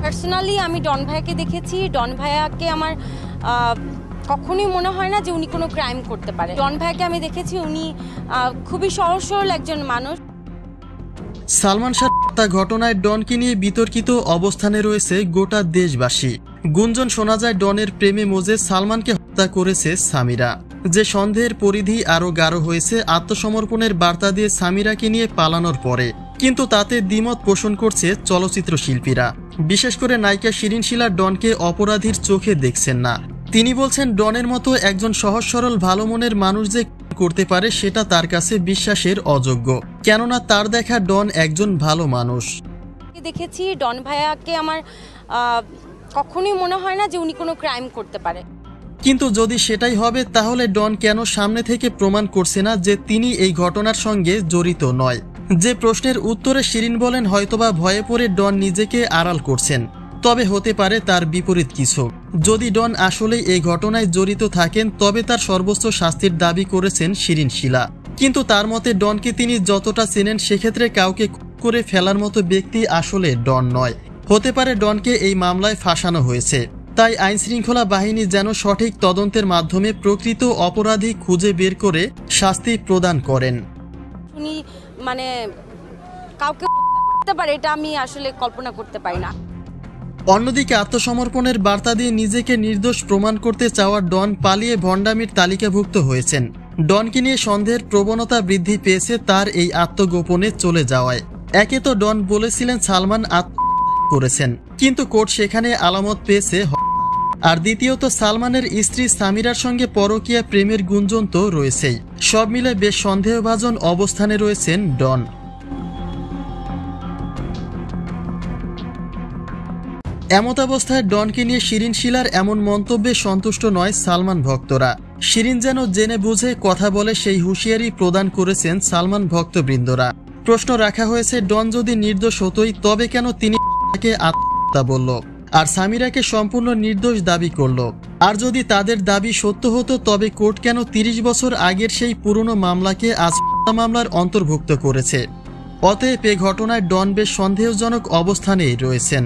Personally আমি ডন ভাইয়াকে দেখেছি। ডন ভাইয়াকে আমার কখনোই মনে হয় না যে উনি কোনো ক্রাইম করতে পারে। ডন ভাইয়াকে আমি দেখেছি, উনি খুবই সহজ সরল একজন মানুষ। সালমান শাহ হত্যা ঘটনায় ডনকে নিয়ে বিতর্কিত অবস্থানে রয়েছে গোটা দেশবাসী। গুঞ্জন শোনা যায় ডনের প্রেমে মজে সালমানকে হত্যা করেছে সামিরা। যে সন্দেহের পরিধি আরও গাঢ় হয়েছে আত্মসমর্পণের বার্তা দিয়ে সামিরাকে নিয়ে পালানোর পরে। কিন্তু তাতে দ্বিমত পোষণ করছে চলচ্চিত্র শিল্পীরা। বিশেষ করে নায়িকা শিরিন শিলা ডনকে অপরাধীর চোখে দেখছেন না। তিনি বলছেন ডনের মতো একজন সহজ সরল ভালো মনের মানুষ যে করতে পারে সেটা তার কাছে বিশ্বাসের অযোগ্য, কেননা তার দেখা ডন একজন ভালো মানুষ। দেখেছি ডন ভাইয়াকে আমার কখনোই মনে হয় না যে উনি কোনো ক্রাইম করতে পারে। কিন্তু যদি সেটাই হবে তাহলে ডন কেন সামনে থেকে প্রমাণ করছে না যে তিনি এই ঘটনার সঙ্গে জড়িত নয়? যে প্রশ্নের উত্তরে শিরিন বলেন হয়তোবা ভয়ে পড়ে ডন নিজেকে আড়াল করছেন, তবে হতে পারে তার বিপরীত কিছু। যদি ডন আসলেই এই ঘটনায় জড়িত থাকেন তবে তার সর্বোচ্চ শাস্তির দাবি করেছেন শিরিন শিলা। কিন্তু তার মতে ডনকে তিনি যতটা চেনেন সেক্ষেত্রে কাউকে করে ফেলার মতো ব্যক্তি আসলে ডন নয়। হতে পারে ডনকে এই মামলায় ফাঁসানো হয়েছে, তাই আইনশৃঙ্খলা বাহিনী যেন সঠিক তদন্তের মাধ্যমে প্রকৃত অপরাধী খুঁজে বের করে শাস্তি প্রদান করেন। উনি মানে কাউকে করতে পারে এটা আমি আসলে কল্পনা করতে পারি না। অন্যদিকে আত্মসমর্পণের বার্তা দিয়ে নিজেকে নির্দোষ প্রমাণ করতে চাওয়া ডন পালিয়ে ভণ্ডামির তালিকাভুক্ত হয়েছেন। ডনকে নিয়ে সন্দেহের প্রবণতা বৃদ্ধি পেয়েছে তার এই আত্মগোপনে চলে যাওয়ায়। একে তো ডন বলেছিলেন সালমান আত্মহত্যা করেছেন, কিন্তু কোর্ট সেখানে আলামত পেয়েছে। আর দ্বিতীয়ত সালমানের স্ত্রী সামিরার সঙ্গে পরকীয়া প্রেমের গুঞ্জন তো রয়েছেই। সব মিলে বেশ সন্দেহভাজন অবস্থানে রয়েছেন ডন। এমতাবস্থায় ডনকে নিয়ে শিরিন শিলার এমন মন্তব্যে সন্তুষ্ট নয় সালমান ভক্তরা। শিরিন যেন জেনে বুঝে কথা বলে সেই হুঁশিয়ারি প্রদান করেছেন সালমান ভক্তবৃন্দরা। প্রশ্ন রাখা হয়েছে ডন যদি নির্দোষ হতোই তবে কেন তিনি তাকে আত্মহত্যা বলল আর সামিরাকে সম্পূর্ণ নির্দোষ দাবি করল? আর যদি তাদের দাবি সত্য হতো তবে কোর্ট কেন ৩০ বছর আগের সেই পুরনো মামলাকে আজ মামলার অন্তর্ভুক্ত করেছে? অতএব এ ঘটনায় ডন বেশ সন্দেহজনক অবস্থানেই রয়েছেন।